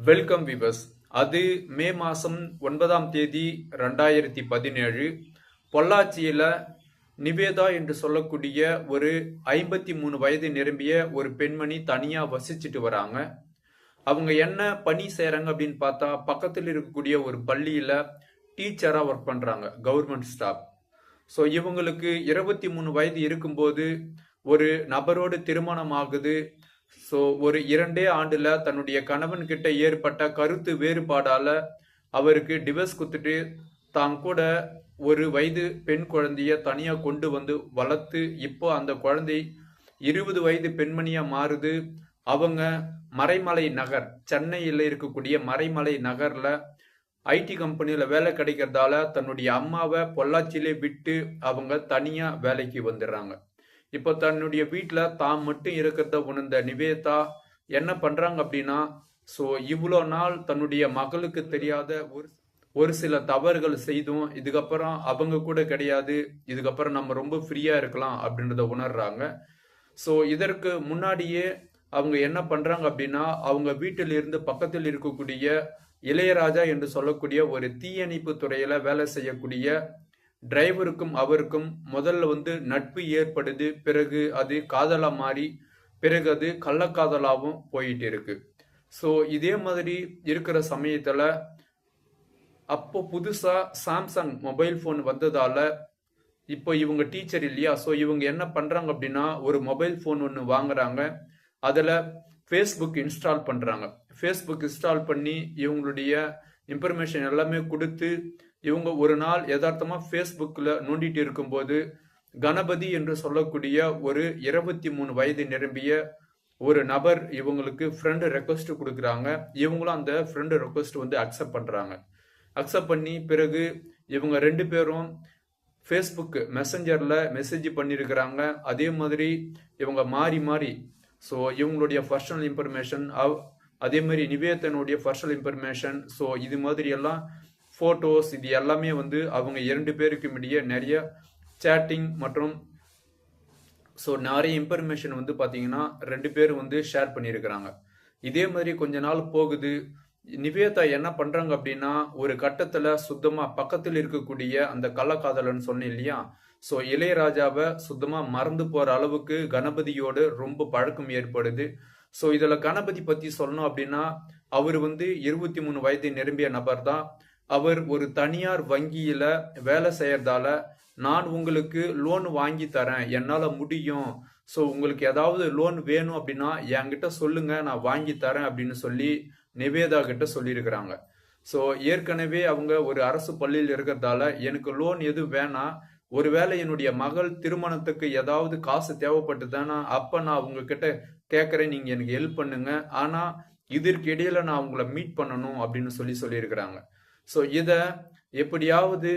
Welcome விவஸ். அது மே மாதம் 9ஆம் தேதி 2017 பொள்ளாச்சியில் நிவேதா என்று சொல்லக்கூடிய ஒரு 53 வயது நிரம்பிய ஒரு பெண்மணி தனியாக வசிச்சுட்டு வராங்க. அவங்க என்ன பணி செய்கிறாங்க அப்படின்னு பார்த்தா, பக்கத்தில் இருக்கக்கூடிய ஒரு பள்ளியில் டீச்சராக ஒர்க் பண்ணுறாங்க, கவர்மெண்ட் ஸ்டாஃப். ஸோ இவங்களுக்கு 23 வயது இருக்கும்போது ஒரு நபரோடு திருமணம் ஆகுது. ஸோ ஒரு 2 ஆண்டுல தன்னுடைய கணவன் கிட்ட ஏற்பட்ட கருத்து வேறுபாடால அவருக்கு டிவோர்ஸ் கொடுத்துட்டு தான் கூட ஒரு வயது பெண் குழந்தைய தனியா கொண்டு வந்து வளர்த்து இப்போ அந்த குழந்தை 20 வயது பெண்மணியா மாறுது. அவங்க மறைமலை நகர், சென்னையில் இருக்கக்கூடிய மறைமலை நகர்ல ஐடி கம்பெனியில வேலை கிடைக்கிறதால தன்னுடைய அம்மாவை பொள்ளாச்சியிலே விட்டு அவங்க தனியா வேலைக்கு வந்துடுறாங்க. இப்போ தன்னுடைய வீட்டில் தான் மட்டும் இருக்கிறத உணர்ந்த நிவேதா என்ன பண்றாங்க அப்படின்னா, ஸோ இவ்வளோ நாள் தன்னுடைய மகளுக்கு தெரியாத ஒரு சில தவறுகள் செய்தும் இதுக்கப்புறம் அவங்க கூட கிடையாது, இதுக்கப்புறம் நம்ம ரொம்ப ஃப்ரீயா இருக்கலாம் அப்படின்றத உணர்றாங்க. ஸோ இதற்கு முன்னாடியே அவங்க என்ன பண்றாங்க அப்படின்னா, அவங்க வீட்டில் இருந்து பக்கத்தில் இருக்கக்கூடிய இளையராஜா என்று சொல்லக்கூடிய ஒரு தீயணைப்பு துறையில வேலை செய்யக்கூடிய டிரைவருக்கும் அவருக்கும் முதல்ல நட்பு ஏற்படுது. பிறகு அது காதலா மாறி பிறகு அது கள்ளக்காதலாவும் போயிட்டு இருக்கு. ஸோ இதே மாதிரி இருக்கிற சமயத்துல அப்போ புதுசா சாம்சங் மொபைல் போன் வந்ததால இப்போ இவங்க டீச்சர் இல்லையா, ஸோ இவங்க என்ன பண்றாங்க அப்படின்னா ஒரு மொபைல் போன் ஒன்று வாங்குறாங்க. அதுல ஃபேஸ்புக் இன்ஸ்டால் பண்றாங்க. ஃபேஸ்புக் இன்ஸ்டால் பண்ணி இவங்களுடைய இன்ஃபர்மேஷன் எல்லாமே கொடுத்து இவங்க ஒரு நாள் யதார்த்தமா ஃபேஸ்புக்கில் நோண்டிட்டு இருக்கும்போது கணபதி என்று சொல்லக்கூடிய ஒரு 23 வயது நிரம்பிய ஒரு நபர் இவங்களுக்கு ஃப்ரெண்டு ரெக்வஸ்ட் கொடுக்குறாங்க. இவங்களும் அந்த ஃப்ரெண்டு ரெக்வஸ்ட் அக்செப்ட் பண்றாங்க. அக்செப்ட் பண்ணி பிறகு இவங்க 2 பேரும் ஃபேஸ்புக் மெசஞ்சர்ல மெசேஜ் பண்ணியிருக்கிறாங்க. அதே மாதிரி இவங்க மாறி மாறி ஸோ இவங்களுடைய பர்சனல் இன்ஃபர்மேஷன், அதே மாதிரி நிவேதனுடைய பர்சனல் இன்ஃபர்மேஷன், ஸோ இது மாதிரி எல்லாம் ஃபோட்டோஸ், இது எல்லாமே அவங்க 2 பேருக்கும் இடையே நிறைய சேட்டிங் மற்றும் ஸோ நிறைய இன்ஃபர்மேஷன் பார்த்தீங்கன்னா 2 பேரும் ஷேர் பண்ணியிருக்கிறாங்க. இதே மாதிரி கொஞ்ச நாள் போகுது. நிவேதா என்ன பண்றாங்க அப்படின்னா ஒரு கட்டத்துல சுத்தமா பக்கத்தில் இருக்கக்கூடிய அந்த கள்ளக்காதலன்னு சொன்னேன் இல்லையா, ஸோ இளையராஜாவை சுத்தமா மறந்து போற அளவுக்கு கணபதியோடு ரொம்ப பழக்கம் ஏற்படுது. ஸோ இதுல கணபதி பத்தி சொல்லணும் அப்படின்னா அவர் 23 வயது நிரம்பிய நபர் தான். அவர் ஒரு தனியார் வங்கியில வேலை செய்யறதால நான் உங்களுக்கு லோன் வாங்கி தரேன், என்னால முடியும், ஸோ உங்களுக்கு ஏதாவது லோன் வேணும் அப்படின்னா என்கிட்ட சொல்லுங்க, நான் வாங்கி தரேன் அப்படின்னு சொல்லி நிவேதா கிட்ட சொல்லியிருக்கிறாங்க. ஸோ ஏற்கனவே அவங்க ஒரு அரசு பள்ளியில் இருக்கிறதால எனக்கு லோன் எதுவும் வேணாம், ஒருவேளை என்னுடைய மகள் திருமணத்துக்கு ஏதாவது காசு தேவைப்பட்டுதானா அப்ப நான் உங்ககிட்ட கேட்கறேன், நீங்க எனக்கு ஹெல்ப் பண்ணுங்க, ஆனா இதற்கு இடையில நான் உங்களை மீட் பண்ணணும் அப்படின்னு சொல்லியிருக்கிறாங்க. ஸோ இதை எப்படியாவது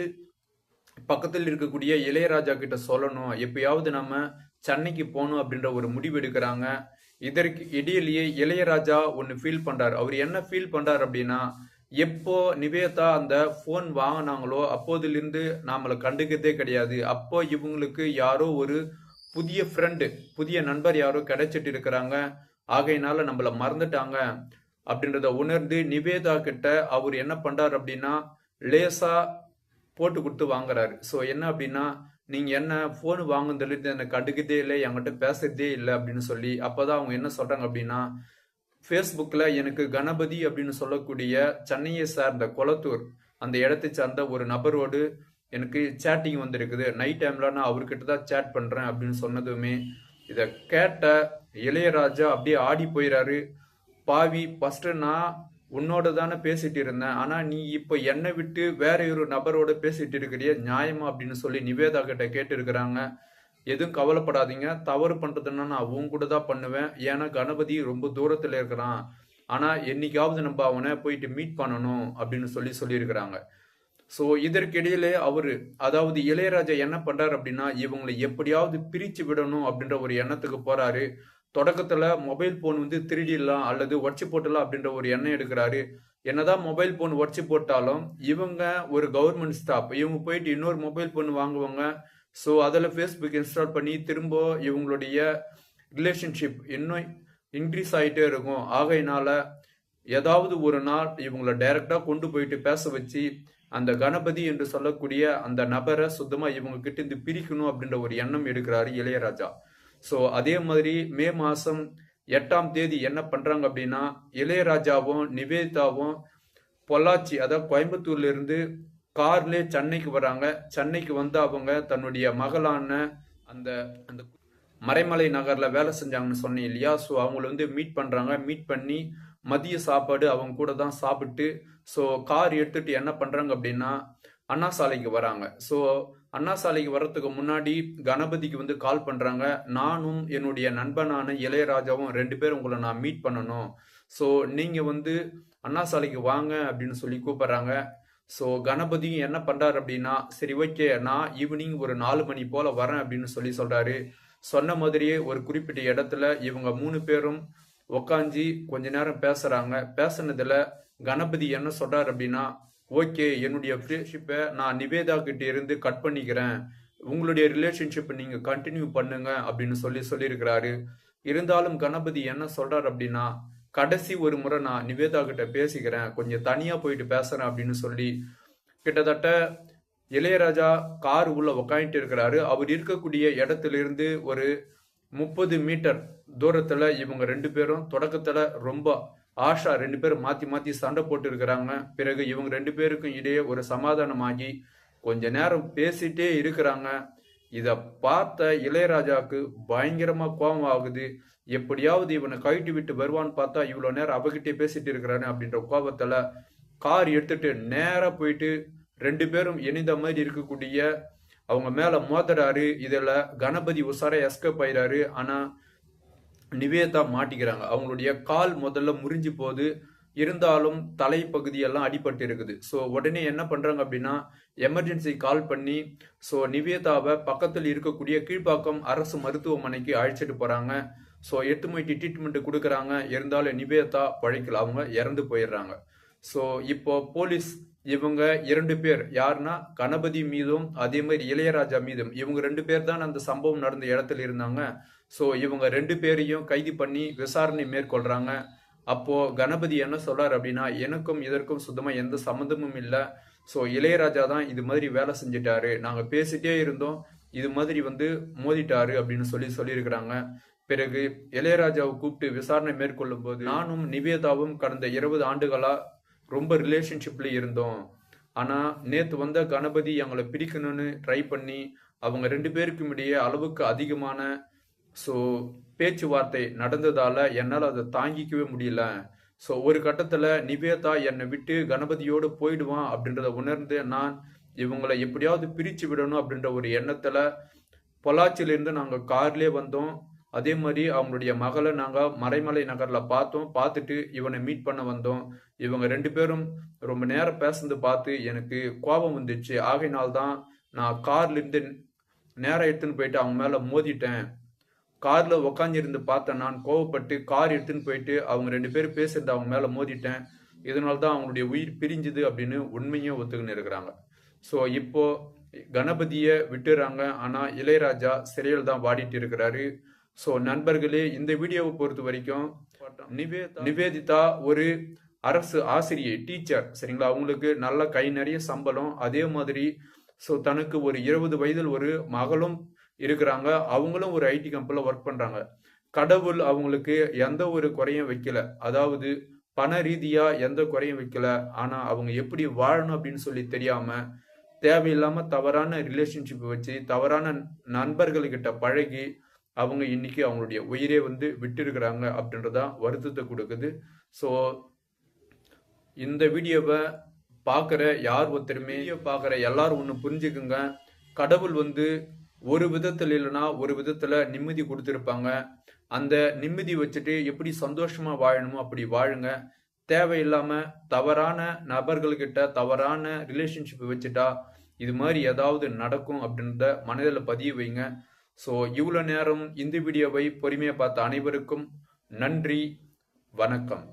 பக்கத்தில் இருக்கக்கூடிய இளையராஜா கிட்ட சொல்லணும், எப்பயாவது நம்ம சென்னைக்கு போகணும் அப்படின்ற ஒரு முடிவு எடுக்கிறாங்க. இதற்கு இடையிலேயே இளையராஜா ஒன்று ஃபீல் பண்றாரு. அவர் என்ன ஃபீல் பண்றாரு அப்படின்னா, எப்போ நிவேதா அந்த போன் வாங்கினாங்களோ அப்போதிலிருந்து நாமளை கண்டுக்கிறதே கிடையாது. அப்போ இவங்களுக்கு யாரோ ஒரு புதிய ஃப்ரெண்டு, புதிய நண்பர் யாரோ கிடைச்சிட்டு இருக்கிறாங்க, ஆகையினால நம்மள மறந்துட்டாங்க அப்படின்றத உணர்ந்து நிவேதா கிட்ட அவர் என்ன பண்றாரு அப்படின்னா லேசா போட்டு கொடுத்து வாங்குறாரு. ஸோ என்ன அப்படின்னா, நீங்க என்ன போன் வாங்குனதுல எனக்கு கண்டுக்கதே இல்லை, என்கிட்ட பேசுறதே இல்லை அப்படின்னு சொல்லி. அப்பதான் அவங்க என்ன சொல்றாங்க அப்படின்னா, ஃபேஸ்புக்ல எனக்கு கணபதி அப்படின்னு சொல்லக்கூடிய சென்னையை சார்ந்த கொளத்தூர் அந்த இடத்தை சார்ந்த ஒரு நபரோடு எனக்கு சேட்டிங் வந்திருக்குது, நைட் டைம்ல நான் அவர்கிட்ட தான் சேட் பண்றேன் அப்படின்னு சொன்னதுமே இதை கேட்ட இளையராஜா அப்படியே ஆடி போயிறாரு. பாவி, ஃபர்ஸ்ட் நான் உன்னோட தானே பேசிட்டு இருந்தேன், ஆனா நீ இப்ப என்னை விட்டு வேற ஒரு நபரோட பேசிட்டு இருக்கிறிய, நியாயமா அப்படின்னு சொல்லி நிவேதா கிட்ட கேட்டு இருக்கிறாங்க. எதுவும் கவலைப்படாதீங்க, தவறு பண்றதுன்னா நான் அவங்க கூட தான் பண்ணுவேன், ஏன்னா கணபதி ரொம்ப தூரத்துல இருக்கிறான், ஆனா என்னைக்காவது நம்ம அவனை போயிட்டு மீட் பண்ணணும் அப்படின்னு சொல்லியிருக்கிறாங்க. ஸோ இதற்கிடையிலே அவரு, அதாவது இளையராஜா என்ன பண்றாரு அப்படின்னா இவங்களை எப்படியாவது பிரிச்சு விடணும் அப்படின்ற ஒரு எண்ணத்துக்கு போறாரு. தொடக்கத்துல மொபைல் போன் திருடிடலாம் அல்லது உடச்சி போட்டலாம் அப்படின்ற ஒரு எண்ணம் எடுக்கிறாரு. என்னதான் மொபைல் போன் உடச்சி போட்டாலும் இவங்க ஒரு கவர்மெண்ட் ஸ்டாஃப், இவங்க போயிட்டு இன்னொரு மொபைல் போன் வாங்குவாங்க. ஸோ அதில் ஃபேஸ்புக் இன்ஸ்டால் பண்ணி திரும்ப இவங்களுடைய ரிலேஷன்ஷிப் இன்னும் இன்க்ரீஸ் ஆகிட்டே இருக்கும். ஆகையினால ஏதாவது ஒரு நாள் இவங்களை டைரக்டா கொண்டு போயிட்டு பேச வச்சு அந்த கணபதி என்று சொல்லக்கூடிய அந்த நபரை சுத்தமா இவங்க கிட்ட இருந்து பிரிக்கணும் அப்படின்ற ஒரு எண்ணம் எடுக்கிறாரு இளையராஜா. ஸோ அதே மாதிரி மே மாசம் 8ஆம் தேதி என்ன பண்றாங்க அப்படின்னா, இளையராஜாவும் நிவேதிதாவும் பொள்ளாச்சி அதாவது கோயம்புத்தூர்ல இருந்து கார்ல சென்னைக்கு வராங்க. சென்னைக்கு வந்து அவங்க தன்னுடைய மகளான அந்த அந்த மறைமலை நகர்ல வேலை செஞ்சாங்கன்னு சொன்னேன் இல்லையா, ஸோ அவங்கள வந்து மீட் பண்றாங்க. மீட் பண்ணி மதிய சாப்பாடு அவங்க கூட தான் சாப்பிட்டு, ஸோ கார் எடுத்துட்டு என்ன பண்றாங்க அப்படின்னா அண்ணா சாலைக்கு வராங்க. ஸோ அண்ணா சாலைக்கு வர்றதுக்கு முன்னாடி கணபதிக்கு வந்து கால் பண்றாங்க. நானும் என்னுடைய நண்பனான இளையராஜாவும் 2 பேரும் உங்களை நான் மீட் பண்ணணும், ஸோ நீங்க வந்து அண்ணா சாலைக்கு வாங்க அப்படின்னு சொல்லி கூப்பிடுறாங்க. ஸோ கணபதியும் என்ன பண்றாரு அப்படின்னா, சரி ஓகே நான் ஈவினிங் ஒரு 4 மணி போல வரேன் அப்படின்னு சொல்லி சொல்றாரு. சொன்ன மாதிரியே ஒரு குறிப்பிட்ட இடத்துல இவங்க 3 பேரும் உக்காஞ்சி கொஞ்ச நேரம் பேசுறாங்க. பேசுனதுல கணபதி என்ன சொல்றாரு அப்படின்னா, ஓகே என்னுடைய ஃப்ரெண்ட்ஷிப்பை நான் நிவேதா கிட்ட இருந்து கட் பண்ணிக்கிறேன், உங்களுடைய ரிலேஷன்ஷிப்பை நீங்க கண்டினியூ பண்ணுங்க அப்படின்னு சொல்லியிருக்கிறாரு. இருந்தாலும் கணபதி என்ன சொல்றாரு அப்படின்னா, கடைசி ஒரு முறை நான் நிவேதா கிட்ட பேசிக்கிறேன், கொஞ்சம் தனியா போயிட்டு பேசுறேன் அப்படின்னு சொல்லி கிட்டத்தட்ட இளையராஜா கார் உள்ள உக்காந்துட்டு இருக்கிறாரு. அவர் இருக்கக்கூடிய இடத்துல இருந்து ஒரு 30 மீட்டர் தூரத்துல இவங்க 2 பேரும் தொடக்கத்துல ரொம்ப ஆஷா 2 பேரும் மாத்தி மாத்தி சண்டை போட்டு இருக்கிறாங்க. பிறகு இவங்க 2 பேருக்கும் இடையே ஒரு சமாதானமாகி கொஞ்ச நேரம் பேசிட்டே இருக்கிறாங்க. இத பார்த்த இளையராஜாவுக்கு பயங்கரமா கோபம் ஆகுது. எப்படியாவது இவனை கழட்டி விட்டு வருவான்னு பார்த்தா இவ்வளவு நேரம் அவகிட்டே பேசிட்டு இருக்கிறானு அப்படின்ற கோபத்துல கார் எடுத்துட்டு நேரா போயிட்டு 2 பேரும் இணைந்த மாதிரி இருக்கக்கூடிய அவங்க மேல மோதுறாரு. இதுல கணபதி உசார எஸ்கேப் ஆயிறாரு. ஆனா நிவேதா மாட்டிக்கிறாங்க. அவங்களுடைய கால் முதல்ல முறிஞ்சு போகுது, இருந்தாலும் தலைப்பகுதியெல்லாம் அடிபட்டு இருக்குது. ஸோ உடனே என்ன பண்றாங்க அப்படின்னா எமர்ஜென்சி கால் பண்ணி ஸோ நிவேதாவை பக்கத்தில் இருக்கக்கூடிய கீழ்ப்பாக்கம் அரசு மருத்துவமனைக்கு அழைச்சிட்டு போறாங்க. ஸோ 8 மணிக்கு ட்ரீட்மெண்ட் கொடுக்குறாங்க. இருந்தாலும் நிவேதா பழைக்கல, அவங்க இறந்து போயிடுறாங்க. ஸோ இப்போ போலீஸ் இவங்க 2 பேர் யாருன்னா கணபதி மீதும் அதே மாதிரி இளையராஜா மீதும் இவங்க 2 பேர் தான் அந்த சம்பவம் நடந்த இடத்துல இருந்தாங்க. ஸோ இவங்க 2 பேரையும் கைது பண்ணி விசாரணை மேற்கொள்றாங்க. அப்போ கணபதி என்ன சொல்றாரு அப்படின்னா, எனக்கும் இதற்கும் சுத்தமா எந்த சம்மந்தமும் இல்லை, ஸோ இளையராஜா தான் இது மாதிரி வேலை செஞ்சுட்டாரு, நாங்க பேசிட்டே இருந்தோம், இது மாதிரி வந்து மோதிட்டாரு அப்படின்னு சொல்லியிருக்கிறாங்க. பிறகு இளையராஜாவை கூப்பிட்டு விசாரணை மேற்கொள்ளும் போது, நானும் நிவேதாவும் கடந்த 20 ஆண்டுகளா ரொம்ப ரிலேஷன்ஷிப்ல இருந்தோம், ஆனா நேத்து வந்த கணபதி எங்களை பிரிக்கணும்னு ட்ரை பண்ணி அவங்க 2 பேருக்கும் இடையே அளவுக்கு அதிகமான ஸோ பேச்சுவார்த்தை நடந்ததால என்னால் அதை தாங்கிக்கவே முடியல. ஸோ ஒரு கட்டத்தில் நிவேதா என்னை விட்டு கணபதியோடு போயிடுவான் அப்படின்றத உணர்ந்து நான் இவங்களை எப்படியாவது பிரித்து விடணும் அப்படின்ற ஒரு எண்ணத்தில் பொள்ளாச்சியிலேருந்து நாங்கள் கார்லேயே வந்தோம். அதே மாதிரி அவங்களுடைய மகளை நாங்கள் மறைமலை நகரில் பார்த்தோம். பார்த்துட்டு இவனை மீட் பண்ண வந்தோம். இவங்க 2 பேரும் ரொம்ப நேரம் பேசுனது பார்த்து எனக்கு கோபம் வந்துச்சு. ஆகையினால்தான் நான் கார்லேருந்து நேரம் எடுத்துன்னு போயிட்டு அவங்க மேலே மோதிட்டேன். கார்ல உக்காந்துருந்து பார்த்தேன், நான் கோவப்பட்டு கார் எடுத்துன்னு போயிட்டு அவங்க 2 பேரும் பேசுறது அவங்க மேல மோதிட்டேன். இதனால தான் அவங்களுடைய உயிர் பிரிஞ்சுது அப்படின்னு உண்மையே ஒத்துக்கின்னு இருக்கிறாங்க. ஸோ இப்போ கணபதியை விட்டுறாங்க. ஆனா இளையராஜா சிறையில் தான் வாடிட்டு இருக்கிறாரு. ஸோ நண்பர்களே, இந்த வீடியோவை பொறுத்த வரைக்கும் நிவேதிதா ஒரு அரசு ஆசிரியை, டீச்சர், சரிங்களா? அவங்களுக்கு நல்ல கை நிறைய சம்பளம். அதே மாதிரி ஸோ தனக்கு ஒரு 20 வயதில் ஒரு மகளும் இருக்கிறாங்க. அவங்களும் ஒரு ஐடி கம்பெனில ஒர்க் பண்றாங்க. கடவுள் அவங்களுக்கு எந்த ஒரு குறையும் வைக்கல, அதாவது பண ரீதியா எந்த குறையும் வைக்கல. ஆனா அவங்க எப்படி வாழணும் அப்படின்னு சொல்லி தெரியாம தேவையில்லாம தவறான ரிலேஷன்ஷிப் வச்சு தவறான நண்பர்கள்கிட்ட பழகி அவங்க இன்னைக்கு அவங்களுடைய உயிரே வந்து விட்டு இருக்கிறாங்க அப்படின்றதான் வருத்தத்தை கொடுக்குது. ஸோ இந்த வீடியோவை பார்க்குற யார் ஒருத்தருமே பார்க்குற எல்லாரும் ஒன்று புரிஞ்சுக்குங்க, கடவுள் வந்து ஒரு விதத்தில் இல்லைன்னா ஒரு விதத்துல நிம்மதி கொடுத்துருப்பாங்க. அந்த நிம்மதி வச்சுட்டு எப்படி சந்தோஷமா வாழணுமோ அப்படி வாழுங்க. தேவையில்லாம தவறான நபர்கள்கிட்ட தவறான ரிலேஷன்ஷிப் வச்சுட்டா இது மாதிரி ஏதாவது நடக்கும் அப்படின்றத மனதில் பதிய வைங்க. ஸோ இவ்வளோ நேரம் இந்த வீடியோவை பொறுமையாக பார்த்த அனைவருக்கும் நன்றி, வணக்கம்.